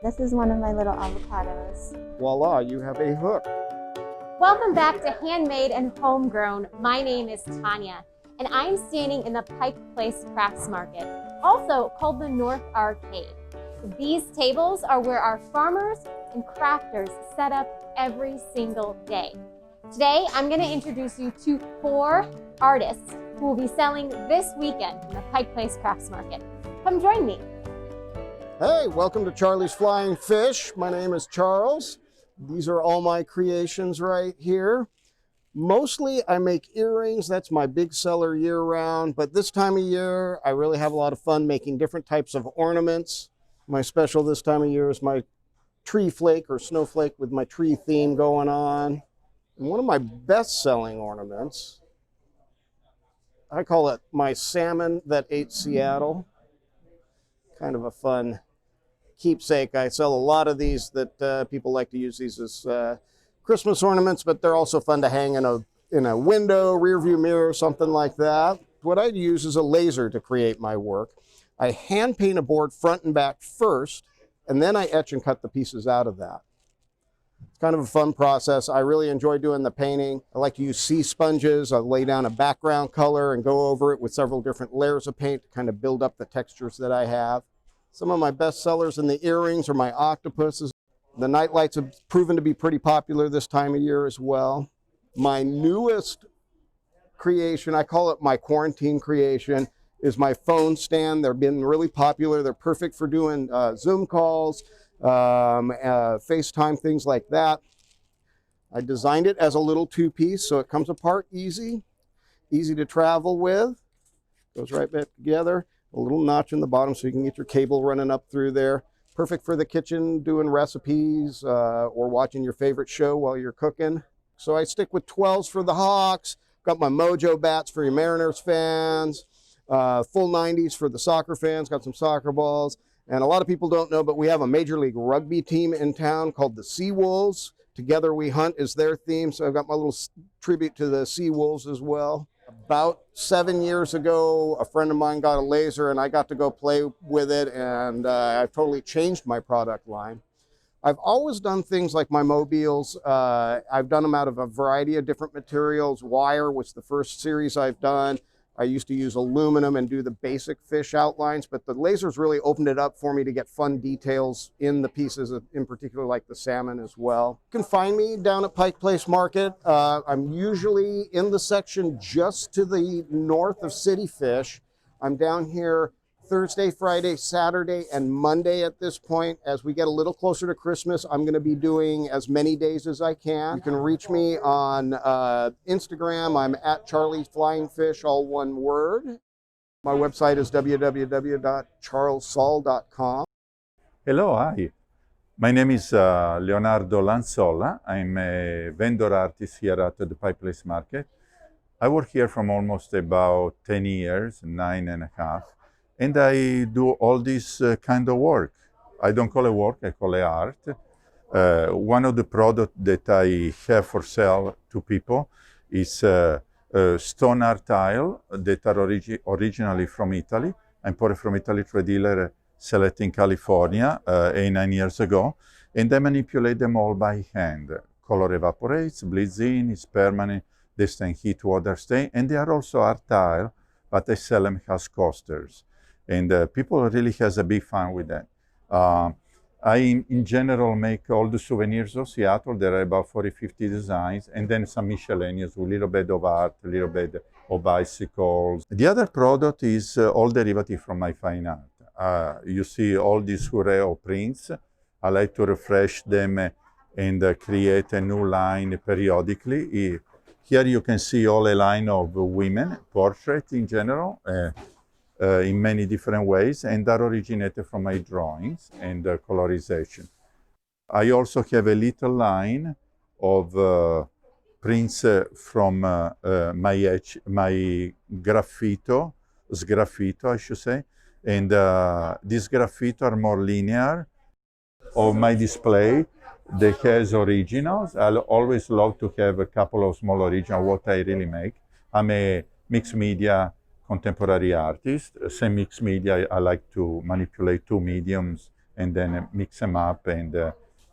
This is one of my little avocados. Voila, you have a hook. Welcome back to Handmade and Homegrown. My name is Tanya, and I'm standing in the Pike Place Crafts Market, also called the North Arcade. These tables are where our farmers and crafters set up every single day. Today, I'm going to introduce you to 4 artists who will be selling this weekend in the Pike Place Crafts Market. Come join me. Hey, welcome to Charlie's Flying Fish. My name is Charles. These are all my creations right here. Mostly I make earrings. That's my big seller year round. But this time of year, I really have a lot of fun making different types of ornaments. My special this time of year is my tree flake or snowflake with my tree theme going on. And one of my best-selling ornaments, I call it my salmon that ate Seattle. Kind of a fun keepsake. I sell a lot of these that people like to use these as Christmas ornaments, but they're also fun to hang in a window, rear view mirror, something like that. What I use is a laser to create my work. I hand paint a board front and back first, and then I etch and cut the pieces out of that. It's kind of a fun process. I really enjoy doing the painting. I like to use sea sponges. I lay down a background color and go over it with several different layers of paint to kind of build up the textures that I have. Some of my best sellers in the earrings are my octopuses. The nightlights have proven to be pretty popular this time of year as well. My newest creation, I call it my quarantine creation, is my phone stand. They've been really popular. They're perfect for doing Zoom calls, FaceTime, things like that. I designed it as a little 2-piece, so it comes apart easy to travel with. Goes right back together. A little notch in the bottom so you can get your cable running up through there. Perfect for the kitchen, doing recipes or watching your favorite show while you're cooking. So I stick with 12s for the Hawks. Got my Mojo bats for your Mariners fans. Full 90s for the soccer fans. Got some soccer balls. And a lot of people don't know, but we have a Major League Rugby team in town called the Sea Wolves. Together We Hunt is their theme. So I've got my little tribute to the Sea Wolves as well. About 7 years ago, a friend of mine got a laser and I got to go play with it, and I've totally changed my product line. I've always done things like my mobiles. I've done them out of a variety of different materials. Wire was the first series I've done. I used to use aluminum and do the basic fish outlines, but the lasers really opened it up for me to get fun details in the pieces, in particular like the salmon as well. You can find me down at Pike Place Market. I'm usually in the section just to the north of City Fish. I'm down here Thursday, Friday, Saturday, and Monday at this point. As we get a little closer to Christmas, I'm going to be doing as many days as I can. You can reach me on Instagram. I'm at Charlie's Flying Fish, all one word. My website is www.charlessaul.com. Hello, hi. My name is Leonardo Lanzolla. I'm a vendor artist here at the Pike Place Market. I work here from almost about 10 years, 9.5. And I do all this kind of work. I don't call it work, I call it art. One of the products that I have for sale to people is stone art tile that are originally from Italy. I imported from Italy to a dealer, sell it in California 8-9 years ago. And I manipulate them all by hand. Color evaporates, bleeds in, it's permanent, they stay in heat, water stay. And they are also art tile, but I sell them as coasters. And people really has a big fun with that. I, in general, make all the souvenirs of Seattle. There are about 40-50 designs, and then some miscellaneous, a little bit of art, a little bit of bicycles. The other product is all derivative from my fine art. You see all these Hureo prints. I like to refresh them and create a new line periodically. Here you can see all a line of women, portrait in general. In many different ways, and that originated from my drawings and colorization. I also have a little line of prints from my sgraffito, I should say, and these graffito are more linear. Of my display that has originals. I always love to have a couple of small originals, what I really make. I'm a mixed media contemporary artist. Same mixed media, I like to manipulate 2 mediums and then mix them up and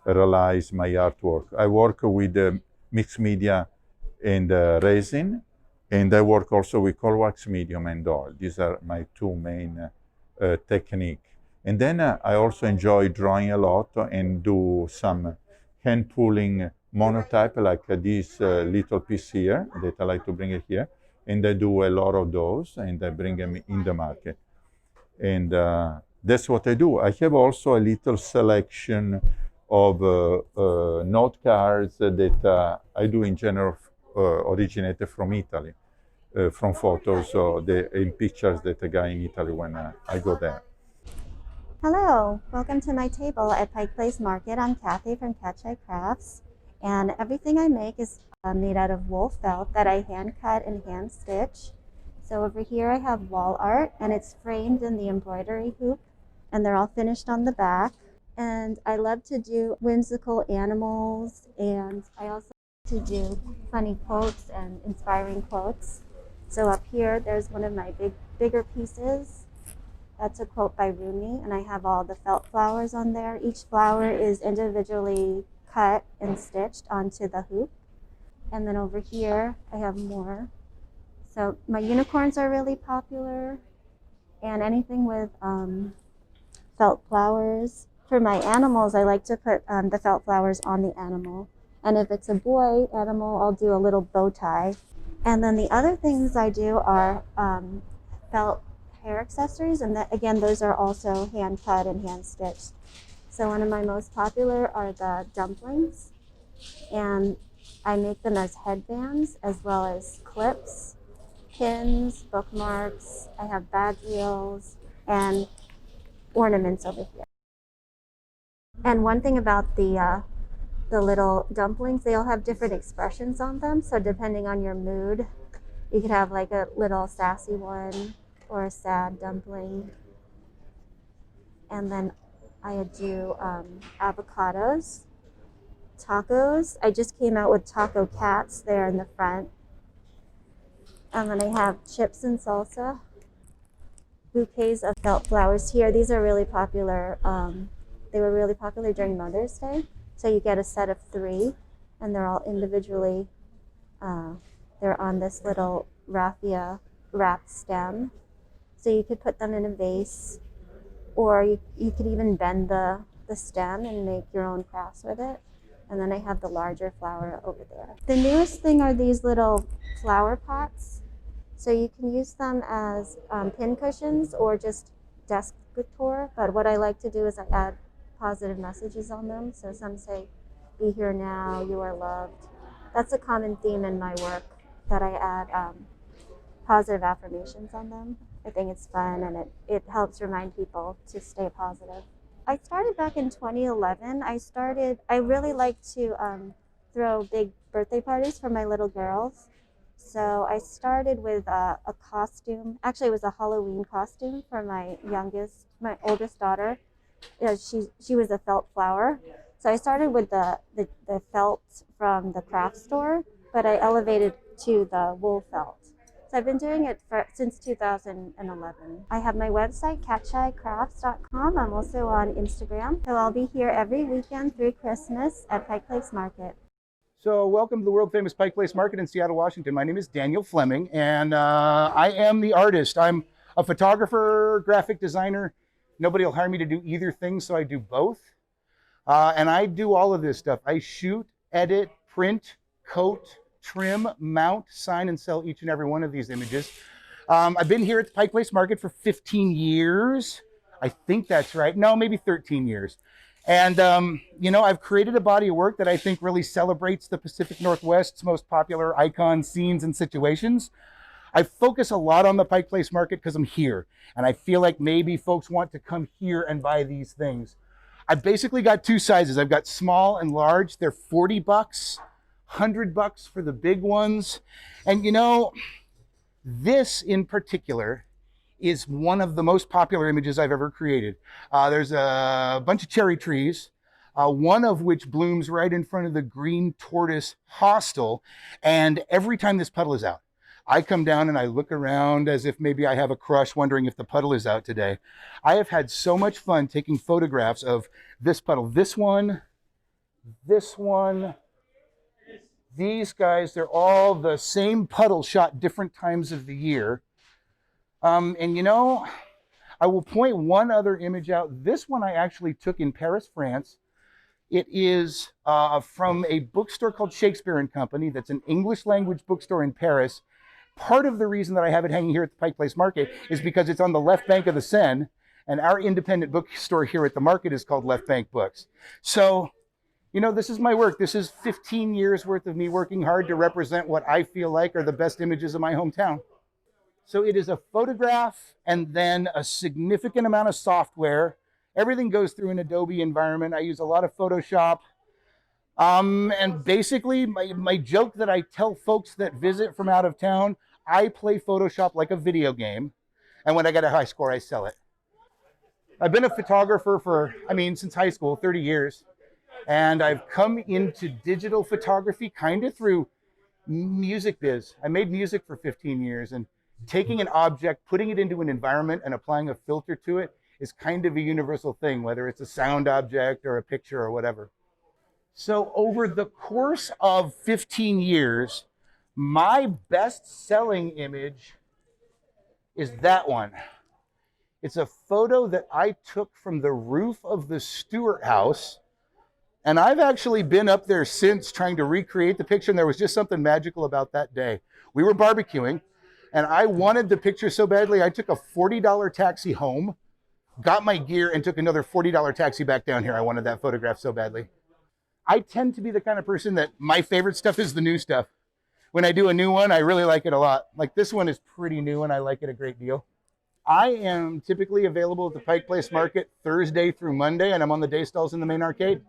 realize my artwork. I work with mixed media and resin, and I work also with cold wax medium and oil. These are my two main techniques. And then I also enjoy drawing a lot and do some hand pulling monotype like this little piece here that I like to bring it here. And I do a lot of those and I bring them in the market. And that's what I do. I have also a little selection of note cards that I do in general originated from Italy, from photos or in pictures that I got in Italy when I go there. Hello, welcome to my table at Pike Place Market. I'm Cathy from Catshy Crafts, and everything I make is made out of wool felt that I hand cut and hand stitch. So over here I have wall art, and it's framed in the embroidery hoop, and they're all finished on the back. And I love to do whimsical animals, and I also like to do funny quotes and inspiring quotes. So up here there's one of my bigger pieces. That's a quote by Rumi, and I have all the felt flowers on there. Each flower is individually cut and stitched onto the hoop. And then over here, I have more. So my unicorns are really popular, and anything with felt flowers. For my animals, I like to put the felt flowers on the animal. And if it's a boy animal, I'll do a little bow tie. And then the other things I do are felt hair accessories, and that, again, those are also hand cut and hand stitched. So one of my most popular are the dumplings, and I make them as headbands as well as clips, pins, bookmarks. I have bag reels and ornaments over here. And one thing about the little dumplings, they all have different expressions on them. So depending on your mood, you could have like a little sassy one or a sad dumpling. And then I do avocados, tacos. I just came out with taco cats there in the front. And then I have chips and salsa, bouquets of felt flowers here. These are really popular. They were really popular during Mother's Day. So you get a set of 3, and they're all individually, they're on this little raffia wrapped stem. So you could put them in a vase, or you could even bend the stem and make your own crafts with it. And then I have the larger flower over there. The newest thing are these little flower pots. So you can use them as pin cushions or just desk decor. But what I like to do is I add positive messages on them. So some say, "Be here now, you are loved." That's a common theme in my work, that I add positive affirmations on them. I think it's fun, and it helps remind people to stay positive. I started back in 2011. I really like to throw big birthday parties for my little girls. So I started with a costume. Actually, it was a Halloween costume for my oldest daughter. She was a felt flower. So I started with the felt from the craft store, but I elevated to the wool felt. So I've been doing it since 2011. I have my website, catchycrafts.com. I'm also on Instagram. So I'll be here every weekend through Christmas at Pike Place Market. So welcome to the world famous Pike Place Market in Seattle, Washington. My name is Daniel Fleming, and I am the artist. I'm a photographer, graphic designer. Nobody will hire me to do either thing, so I do both. And I do all of this stuff. I shoot, edit, print, coat, trim, mount, sign, and sell each and every one of these images. I've been here at the Pike Place Market for 15 years. I think that's right. No, maybe 13 years. And, I've created a body of work that I think really celebrates the Pacific Northwest's most popular icons, scenes, and situations. I focus a lot on the Pike Place Market because I'm here, and I feel like maybe folks want to come here and buy these things. I've basically got 2 sizes. I've got small and large. They're $40, $100 for the big ones. And this in particular is one of the most popular images I've ever created. There's a bunch of cherry trees, one of which blooms right in front of the Green Tortoise Hostel. And every time this puddle is out, I come down and I look around as if maybe I have a crush, wondering if the puddle is out today. I have had so much fun taking photographs of this puddle, this one, these guys. They're all the same puddle shot different times of the year. And you know, I will point one other image out. This one I actually took in Paris, France. It is from a bookstore called Shakespeare and Company. That's an English language bookstore in Paris. Part of the reason that I have it hanging here at the Pike Place Market is because it's on the left bank of the Seine, and our independent bookstore here at the market is called Left Bank Books. So, you know, this is my work. This is 15 years worth of me working hard to represent what I feel like are the best images of my hometown. So it is a photograph and then a significant amount of software. Everything goes through an Adobe environment. I use a lot of Photoshop. And basically, my joke that I tell folks that visit from out of town, I play Photoshop like a video game. And when I get a high score, I sell it. I've been a photographer for, since high school, 30 years. And I've come into digital photography kind of through music biz. I made music for 15 years, and taking an object, putting it into an environment and applying a filter to it is kind of a universal thing, whether it's a sound object or a picture or whatever. So over the course of 15 years, my best-selling image is that one. It's a photo that I took from the roof of the Stewart House, and I've actually been up there since trying to recreate the picture, and there was just something magical about that day. We were barbecuing, and I wanted the picture so badly, I took a $40 taxi home, got my gear, and took another $40 taxi back down here. I wanted that photograph so badly. I tend to be the kind of person that my favorite stuff is the new stuff. When I do a new one, I really like it a lot. Like this one is pretty new and I like it a great deal. I am typically available at the Pike Place Market Thursday through Monday, and I'm on the day stalls in the main arcade.